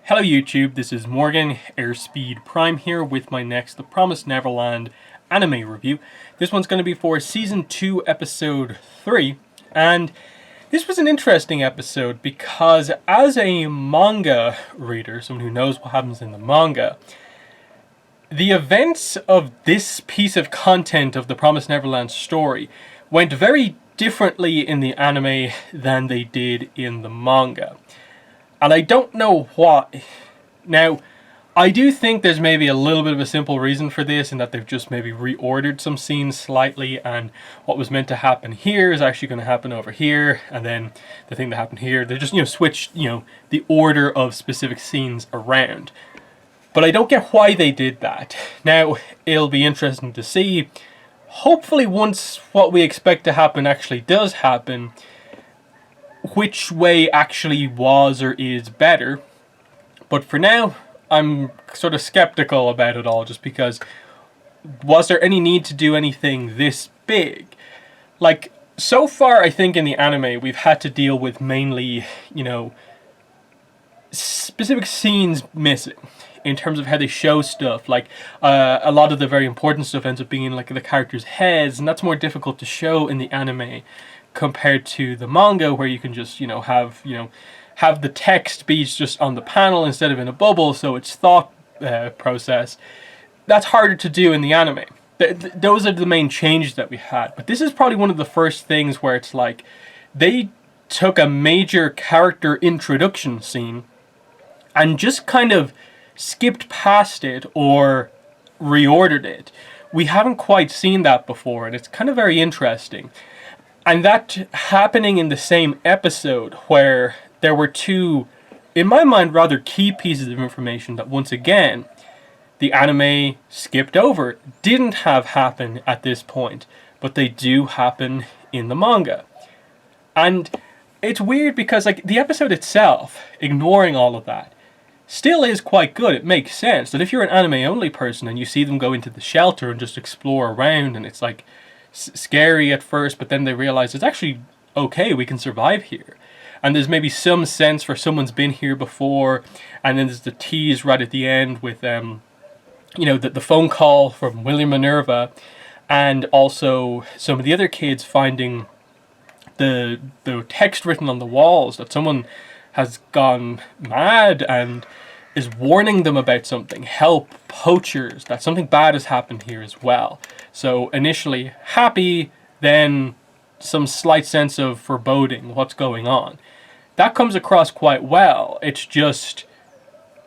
Hello YouTube, this is Morgan, Airspeed Prime here with my next The Promised Neverland anime review. This one's going to be for Season 2, Episode 3, and this was an interesting episode because as a manga reader, someone who knows what happens in the manga, the events of this piece of content of the Promised Neverland story went very differently in the anime than they did in the manga. And I don't know why. Now, I do think there's maybe a little bit of a simple reason for this, in that they've just maybe reordered some scenes slightly, and what was meant to happen here is actually going to happen over here, and then the thing that happened here, they just, switched, the order of specific scenes around. But I don't get why they did that. Now, it'll be interesting to see. Hopefully, once what we expect to happen actually does happen, which way actually was or is better. But for now, I'm sort of skeptical about it all, just because was there any need to do anything this big? Like, so far I think in the anime we've had to deal with mainly, specific scenes missing in terms of how they show stuff. Like, a lot of the very important stuff ends up being in like the characters' heads, and that's more difficult to show in the anime compared to the manga, where you can just have the text be just on the panel instead of in a bubble, so it's thought process. That's harder to do in the anime. Those are the main changes that we had. But this is probably one of the first things where it's like they took a major character introduction scene and just kind of skipped past it or reordered it. We haven't quite seen that before, and it's kind of very interesting. And that happening in the same episode, where there were two, in my mind, rather key pieces of information that once again the anime skipped over, didn't have happen at this point, but they do happen in the manga. And it's weird because like the episode itself, ignoring all of that, still is quite good. It makes sense that if you're an anime only person and you see them go into the shelter and just explore around, and it's like scary at first, but then they realize it's actually okay, we can survive here. And there's maybe some sense for someone's been here before, and then there's the tease right at the end with the phone call from William Minerva, and also some of the other kids finding the text written on the walls that someone has gone mad and is warning them about something. Help, poachers, that something bad has happened here as well. So initially happy, then some slight sense of foreboding, what's going on. That comes across quite well. It's just,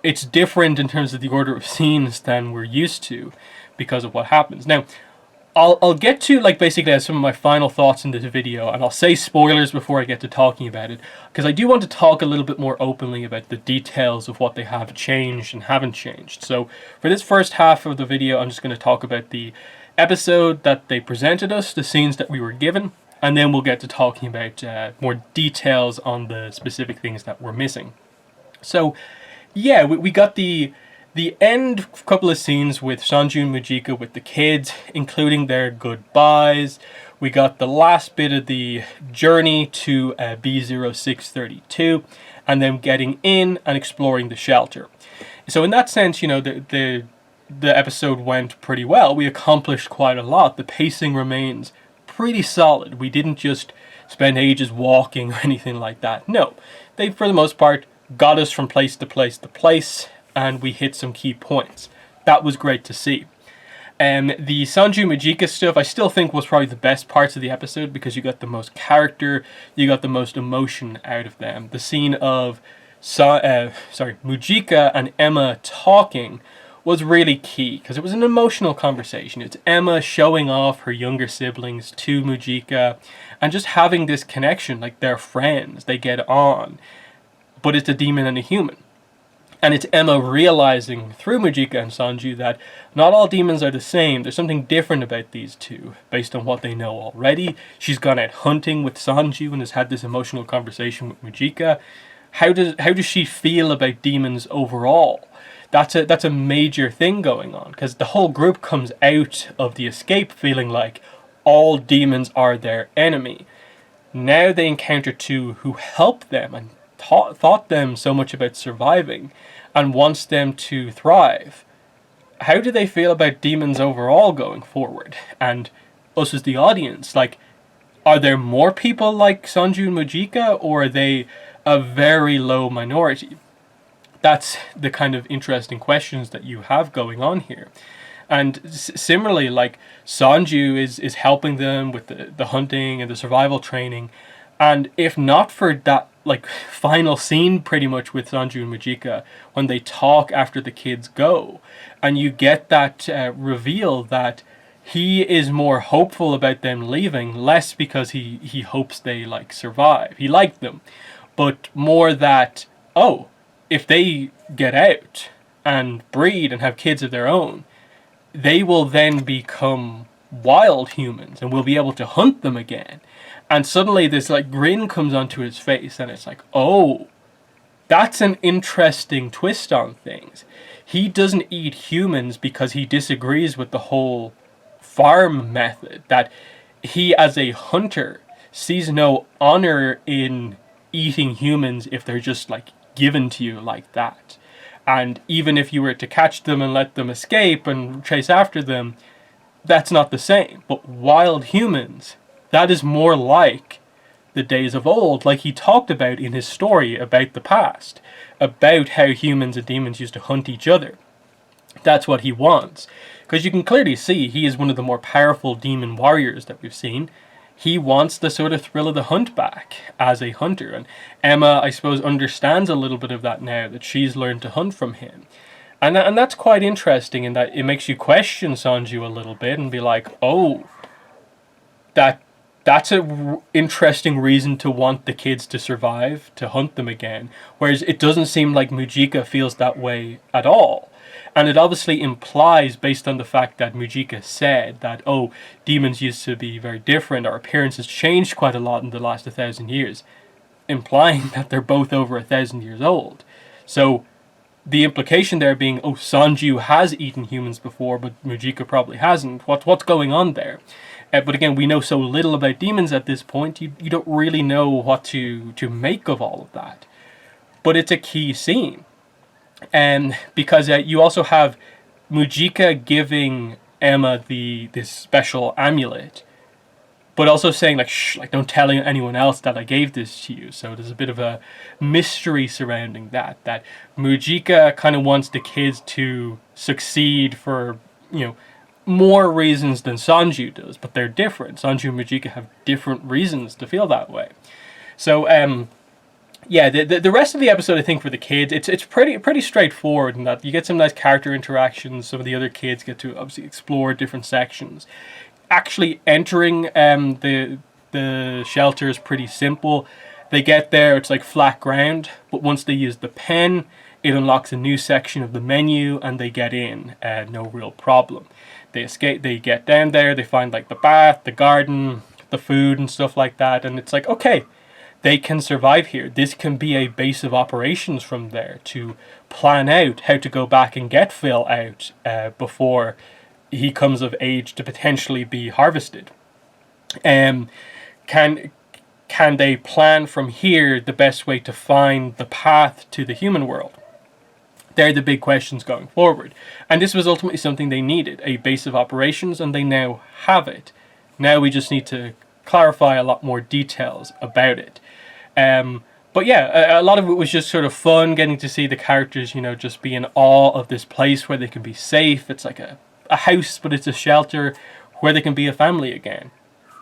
it's different in terms of the order of scenes than we're used to because of what happens. Now, I'll get to like basically some of my final thoughts in this video, and I'll say spoilers before I get to talking about it, because I do want to talk a little bit more openly about the details of what they have changed and haven't changed. So for this first half of the video, I'm just going to talk about the episode that they presented us, the scenes that we were given, and then we'll get to talking about more details on the specific things that we're missing. So yeah, we got the end couple of scenes with Sanju and Mujika with the kids, including their goodbyes. We got the last bit of the journey to B0632, and then getting in and exploring the shelter. So in that sense, the episode went pretty well. We accomplished quite a lot. The pacing remains pretty solid. We didn't just spend ages walking or anything like that. No, they for the most part got us from place to place to place, and we hit some key points. That was great to see. The Sanju Mujika stuff I still think was probably the best parts of the episode, because you got the most character, you got the most emotion out of them. The scene of Mujika and Emma talking was really key, because it was an emotional conversation. It's Emma showing off her younger siblings to Mujika, and just having this connection, like they're friends, they get on, but it's a demon and a human. And it's Emma realizing through Mujika and Sanju that not all demons are the same. There's something different about these two based on what they know already. She's gone out hunting with Sanju and has had this emotional conversation with Mujika. How does she feel about demons overall? That's a major thing going on, because the whole group comes out of the escape feeling like all demons are their enemy. Now they encounter two who help them, and taught them so much about surviving and wants them to thrive, how do they feel about demons overall going forward? And us as the audience, like, are there more people like Sanju and Mujika, or are they a very low minority? That's the kind of interesting questions that you have going on here. And similarly, like, Sanju is helping them with the hunting and the survival training. And if not for that, like, final scene pretty much with Sanju and Mujika, when they talk after the kids go, and you get that reveal that he is more hopeful about them leaving, less because he hopes they, like, survive. He liked them. But more that, oh, if they get out and breed and have kids of their own, they will then become wild humans and we'll be able to hunt them again. And suddenly this, like, grin comes onto his face, and it's like, oh, that's an interesting twist on things. He doesn't eat humans because he disagrees with the whole farm method, that he as a hunter sees no honor in eating humans if they're just, like, given to you like that. And even if you were to catch them and let them escape and chase after them, that's not the same. But wild humans, that is more like the days of old, like he talked about in his story about the past, about how humans and demons used to hunt each other. That's what he wants. Because you can clearly see he is one of the more powerful demon warriors that we've seen. He wants the sort of thrill of the hunt back as a hunter. And Emma, I suppose, understands a little bit of that now, that she's learned to hunt from him. And that's quite interesting in that it makes you question Sanju a little bit and be like, oh, that's a interesting reason to want the kids to survive, to hunt them again. Whereas it doesn't seem like Mujika feels that way at all. And it obviously implies, based on the fact that Mujika said that, oh, demons used to be very different, our appearance has changed quite a lot in the last 1,000 years, implying that they're both over 1,000 years old. So the implication there being, oh, Sanju has eaten humans before, but Mujika probably hasn't. What's going on there? But again, we know so little about demons at this point, you don't really know what to make of all of that. But it's a key scene. Because you also have Mujika giving Emma this special amulet, but also saying, like, shh, like, don't tell anyone else that I gave this to you. So there's a bit of a mystery surrounding that Mujika kind of wants the kids to succeed for, more reasons than Sanju does, but they're different. Sanju and Mujika have different reasons to feel that way. So, yeah, the rest of the episode, I think, for the kids, it's pretty straightforward in that you get some nice character interactions. Some of the other kids get to obviously explore different sections. Actually entering the shelter is pretty simple. They get there, it's like flat ground, but once they use the pen, it unlocks a new section of the menu and they get in, no real problem. They escape, they get down there, they find, like, the bath, the garden, the food and stuff like that, and it's like, okay, they can survive here. This can be a base of operations from there to plan out how to go back and get Phil out before he comes of age to potentially be harvested. Can they plan from here the best way to find the path to the human world? They're the big questions going forward. And this was ultimately something they needed, a base of operations, and they now have it. Now we just need to clarify a lot more details about it. But yeah, a lot of it was just sort of fun, getting to see the characters, just be in awe of this place where they can be safe. It's like a house, but it's a shelter where they can be a family again.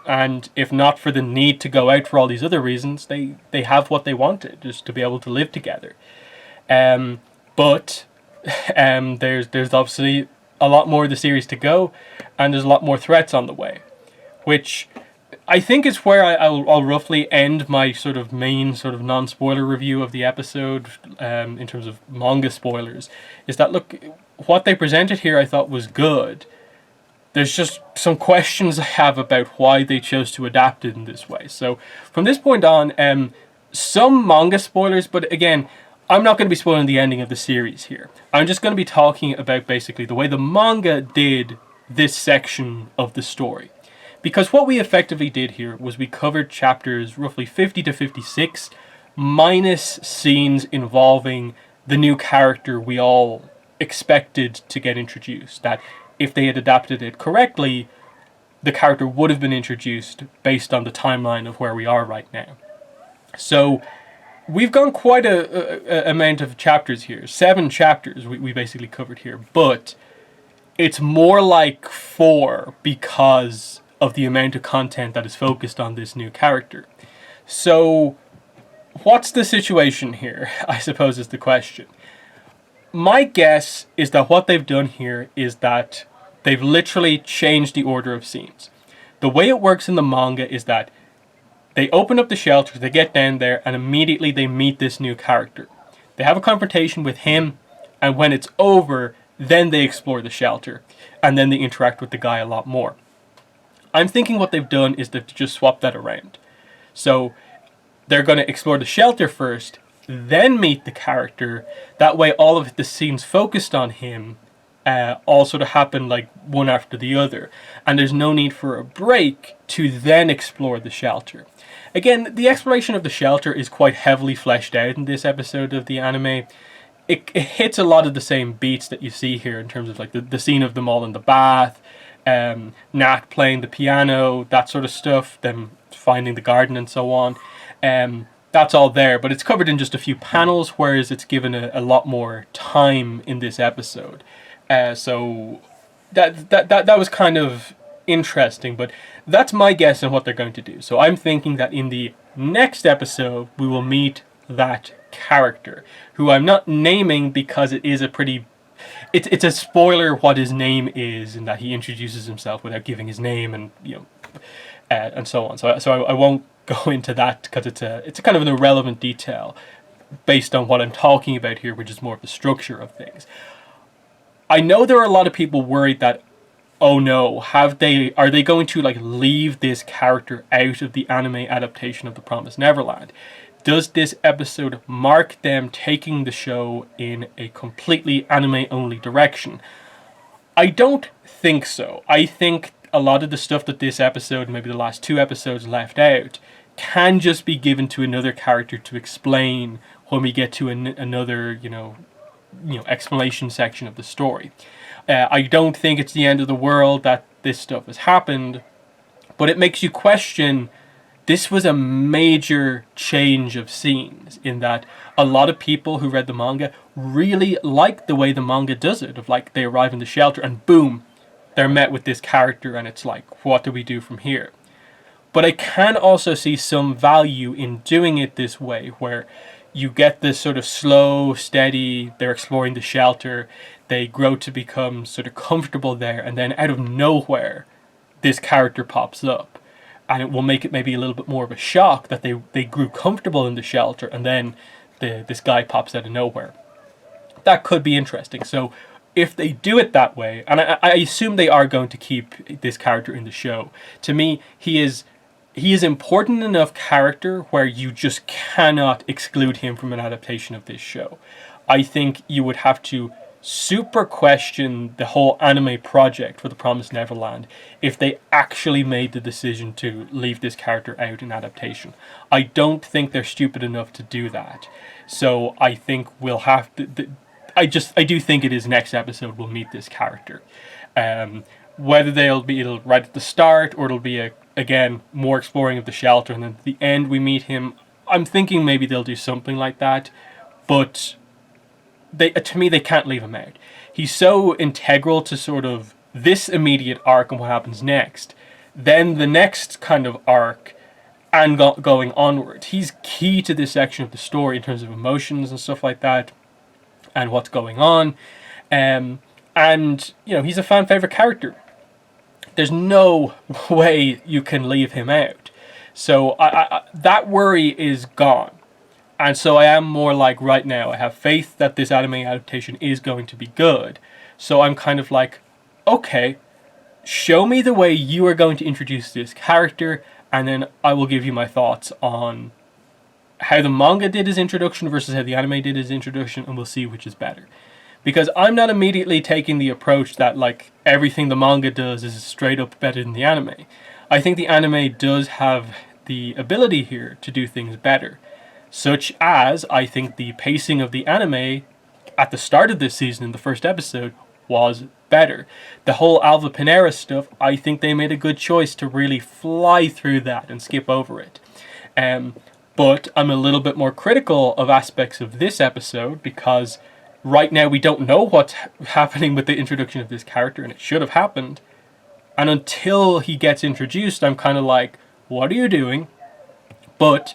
And if not for the need to go out for all these other reasons, they have what they wanted, just to be able to live together. But there's obviously a lot more of the series to go, and there's a lot more threats on the way, which I think is where I'll roughly end my sort of main sort of non-spoiler review of the episode, in terms of manga spoilers, is that, look, what they presented here I thought was good. There's just some questions I have about why they chose to adapt it in this way. So from this point on, some manga spoilers, but again, I'm not going to be spoiling the ending of the series here. I'm just going to be talking about basically the way the manga did this section of the story. Because what we effectively did here was we covered chapters roughly 50 to 56 minus scenes involving the new character we all expected to get introduced. That if they had adapted it correctly, the character would have been introduced based on the timeline of where we are right now. So we've gone quite a amount of chapters here. 7 chapters we basically covered here, but it's more like 4 because of the amount of content that is focused on this new character. So what's the situation here, I suppose, is the question. My guess is that what they've done here is that they've literally changed the order of scenes. The way it works in the manga is that they open up the shelter, they get down there, and immediately they meet this new character. They have a confrontation with him, and when it's over, then they explore the shelter, and then they interact with the guy a lot more. I'm thinking what they've done is they've just swapped that around. So they're going to explore the shelter first, then meet the character. That way all of the scenes focused on him all sort of happen like one after the other. And there's no need for a break to then explore the shelter. Again, the exploration of the shelter is quite heavily fleshed out in this episode of the anime. It hits a lot of the same beats that you see here in terms of like the scene of them all in the bath, Nat playing the piano, that sort of stuff, them finding the garden and so on. That's all there, but it's covered in just a few panels, whereas it's given a lot more time in this episode. So that was kind of interesting, but that's my guess on what they're going to do. So I'm thinking that in the next episode we will meet that character, who I'm not naming because it is a pretty... It's a spoiler what his name is, and that he introduces himself without giving his name, and and so on. So I won't go into that because it's a kind of an irrelevant detail based on what I'm talking about here, which is more of the structure of things. I know there are a lot of people worried that, oh no, are they going to like leave this character out of the anime adaptation of The Promised Neverland? Does this episode mark them taking the show in a completely anime-only direction? I don't think so. I think a lot of the stuff that this episode, maybe the last 2 episodes, left out can just be given to another character to explain when we get to another, explanation section of the story. I don't think it's the end of the world that this stuff has happened, but it makes you question. This was a major change of scenes in that a lot of people who read the manga really like the way the manga does it, of like they arrive in the shelter and boom, they're met with this character and it's like, what do we do from here? But I can also see some value in doing it this way, where you get this sort of slow, steady, they're exploring the shelter, they grow to become sort of comfortable there, and then out of nowhere, this character pops up. And it will make it maybe a little bit more of a shock that they grew comfortable in the shelter, and then this guy pops out of nowhere. That could be interesting. So if they do it that way, and I assume they are going to keep this character in the show, to me, he is important enough character where you just cannot exclude him from an adaptation of this show. I think you would have to super question the whole anime project for The Promised Neverland if they actually made the decision to leave this character out in adaptation. I don't think they're stupid enough to do that. So I think we'll have to... I do think it is next episode we'll meet this character. Whether it'll right at the start, or it'll be again more exploring of the shelter, and then at the end we meet him. I'm thinking maybe they'll do something like that, but to me, they can't leave him out. He's so integral to sort of this immediate arc and what happens next. Then the next kind of arc and going onward. He's key to this section of the story in terms of emotions and stuff like that and what's going on. And, he's a fan favorite character. There's no way you can leave him out. So that worry is gone. And so I am more like, right now, I have faith that this anime adaptation is going to be good. So I'm kind of like, okay, show me the way you are going to introduce this character, and then I will give you my thoughts on how the manga did his introduction versus how the anime did his introduction, and we'll see which is better. Because I'm not immediately taking the approach that, like, everything the manga does is straight up better than the anime. I think the anime does have the ability here to do things better. such as I think the pacing of the anime at the start of this season in the first episode was better. The whole Alva Panera stuff, I think they made a good choice to really fly through that and skip over it. But I'm a little bit more critical of aspects of this episode because right now we don't know what's happening with the introduction of this character, and it should have happened. And until he gets introduced, I'm kind of like, what are you doing? But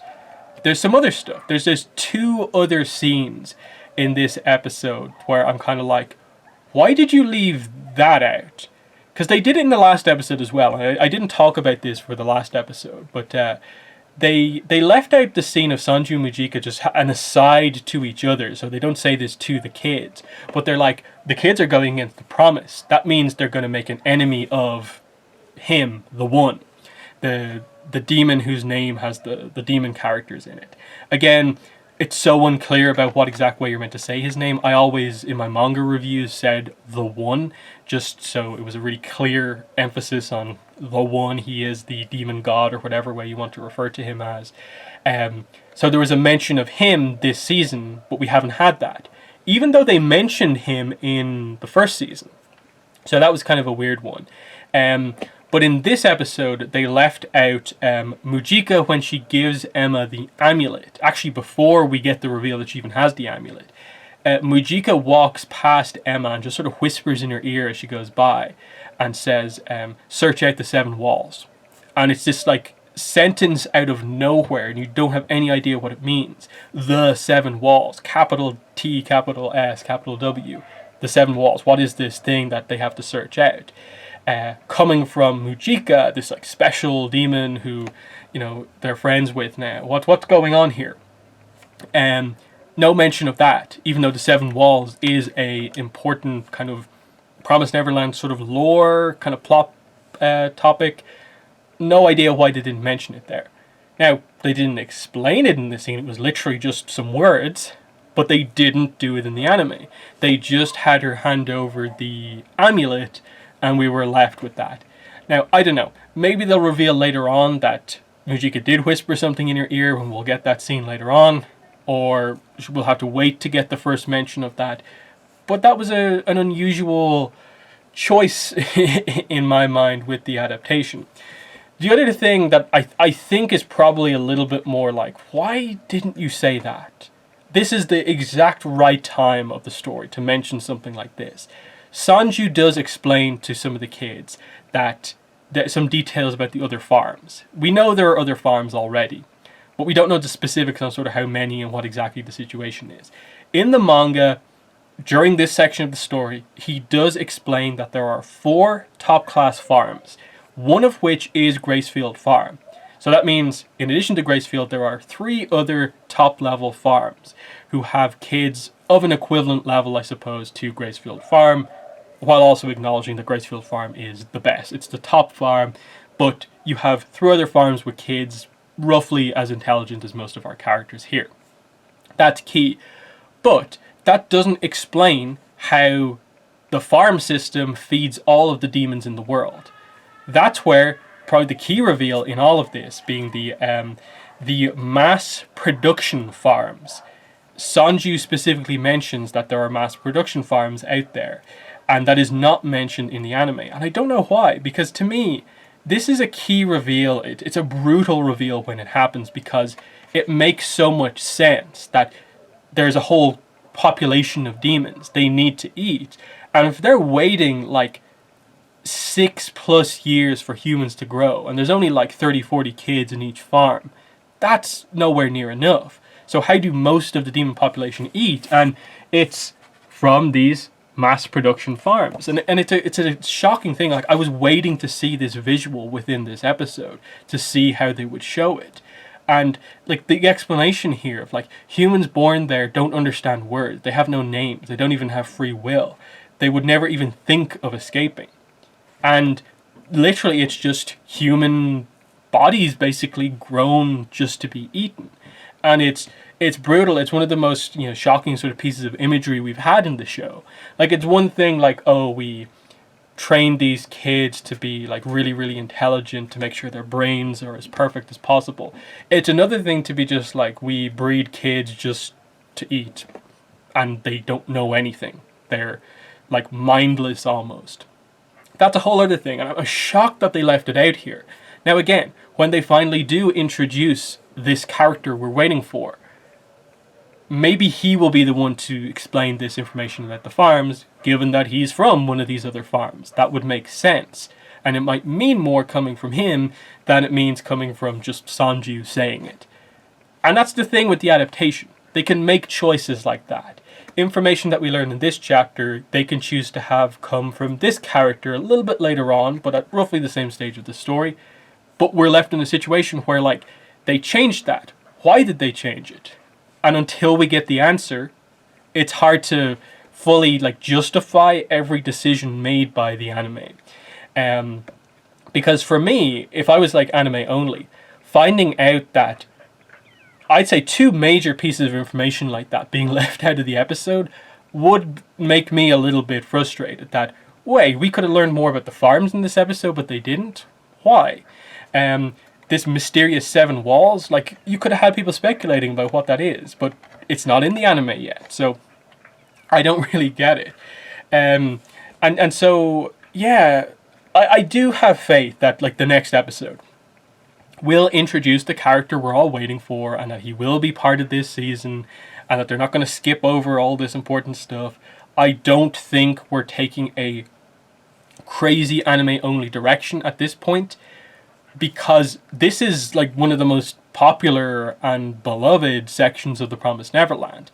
there's some other stuff. There's 2 other scenes in this episode where I'm kind of like, why did you leave that out? Because they did it in the last episode as well. I didn't talk about this for the last episode, but they left out the scene of Sanju and Mujika just an aside to each other, so they don't say this to the kids. But they're like, the kids are going against the Promise. That means they're going to make an enemy of him, the one. The demon whose name has the demon characters in it. Again, it's so unclear about what exact way you're meant to say his name. I always, in my manga reviews, said the one, just so it was a really clear emphasis on the one. He is the demon god, or whatever way you want to refer to him as. So there was a mention of him this season, but we haven't had that, even though they mentioned him in the first season. So that was kind of a weird one. But in this episode, they left out Mujika when she gives Emma the amulet. Actually, before we get the reveal that she even has the amulet. Mujika walks past Emma and just sort of whispers in her ear as she goes by and says, search out the 7 walls. And it's this like sentence out of nowhere and you don't have any idea what it means. The 7 walls, capital T, capital S, capital W. The 7 walls. What is this thing that they have to search out? Coming from Mujika, this like special demon who, they're friends with now. What's going on here? No mention of that, even though the 7 walls is a important kind of Promised Neverland sort of lore, kind of plot topic. No idea why they didn't mention it there. Now, they didn't explain it in the scene, it was literally just some words, but they didn't do it in the anime. They just had her hand over the amulet, and we were left with that. Now, I don't know. Maybe they'll reveal later on that Mujika did whisper something in her ear when we'll get that scene later on. Or we'll have to wait to get the first mention of that. But that was an unusual choice in my mind with the adaptation. The other thing that I think is probably a little bit more like, why didn't you say that? This is the exact right time of the story to mention something like this. Sanju does explain to some of the kids that some details about the other farms. We know there are other farms already, but we don't know the specifics on sort of how many and what exactly the situation is. In the manga, during this section of the story, he does explain that there are 4 top-class farms, one of which is Gracefield Farm. So that means, in addition to Gracefield, there are 3 other top-level farms who have kids of an equivalent level, I suppose, to Gracefield Farm, while also acknowledging that Gracefield Farm is the best. It's the top farm, but you have 3 other farms with kids roughly as intelligent as most of our characters here. That's key. But that doesn't explain how the farm system feeds all of the demons in the world. That's where probably the key reveal in all of this being the mass production farms. Sanju specifically mentions that there are mass production farms out there, and that is not mentioned in the anime. And I don't know why, because to me, this is a key reveal. It's a brutal reveal when it happens, because it makes so much sense that there's a whole population of demons they need to eat. And if they're waiting like 6+ years for humans to grow, and there's only like 30-40 kids in each farm, that's nowhere near enough. So how do most of the demon population eat? And it's from these mass production farms, and it's a shocking thing. Like, I was waiting to see this visual within this episode to see how they would show it, and like the explanation here of like humans born there don't understand words, they have no names, they don't even have free will, they would never even think of escaping, and literally it's just human bodies basically grown just to be eaten. And it's brutal. It's one of the most shocking sort of pieces of imagery we've had in the show. Like, it's one thing like, oh, we train these kids to be like really, really intelligent, to make sure their brains are as perfect as possible. It's another thing to be just like, we breed kids just to eat and they don't know anything. They're like mindless almost. That's a whole other thing, and I'm shocked that they left it out here. Now again, when they finally do introduce this character we're waiting for, maybe he will be the one to explain this information about the farms, given that he's from one of these other farms. That would make sense. And it might mean more coming from him than it means coming from just Sanju saying it. And that's the thing with the adaptation. They can make choices like that. Information that we learn in this chapter, they can choose to have come from this character a little bit later on, but at roughly the same stage of the story. But we're left in a situation where, like, they changed that. Why did they change it? And until we get the answer, it's hard to fully, like, justify every decision made by the anime. Because for me, if I was like anime only, finding out that I'd say 2 major pieces of information like that being left out of the episode would make me a little bit frustrated. That, wait, we could have learned more about the farms in this episode, but they didn't? Why? This mysterious 7 walls, like, you could have had people speculating about what that is, but it's not in the anime yet, so I don't really get it. And so, yeah, I do have faith that, like, the next episode will introduce the character we're all waiting for, and that he will be part of this season, and that they're not going to skip over all this important stuff. I don't think we're taking a crazy anime-only direction at this point, because this is like one of the most popular and beloved sections of the Promised Neverland.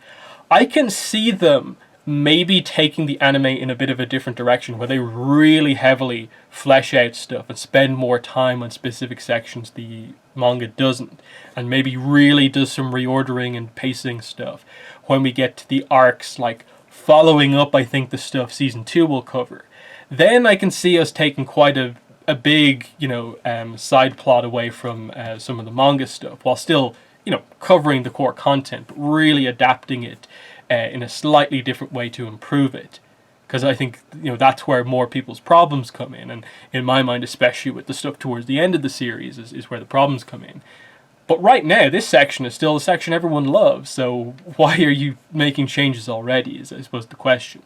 I can see them maybe taking the anime in a bit of a different direction, where they really heavily flesh out stuff and spend more time on specific sections the manga doesn't, and maybe really does some reordering and pacing stuff when we get to the arcs, like following up, I think, the stuff season 2 will cover. Then I can see us taking quite a big, side plot away from some of the manga stuff, while still, covering the core content, but really adapting it in a slightly different way to improve it. Because I think, that's where more people's problems come in, and in my mind, especially with the stuff towards the end of the series, is where the problems come in. But right now, this section is still a section everyone loves, so why are you making changes already, is I suppose the question.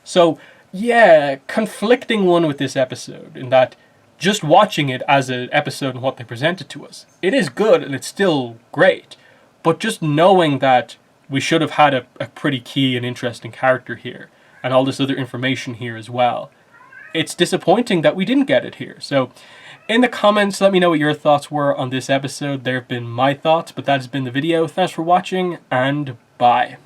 So, yeah, conflicting one with this episode, in that just watching it as an episode and what they presented to us, it is good and it's still great. But just knowing that we should have had a pretty key and interesting character here, and all this other information here as well, it's disappointing that we didn't get it here. So in the comments, let me know what your thoughts were on this episode. There have been my thoughts, but that has been the video. Thanks for watching, and bye.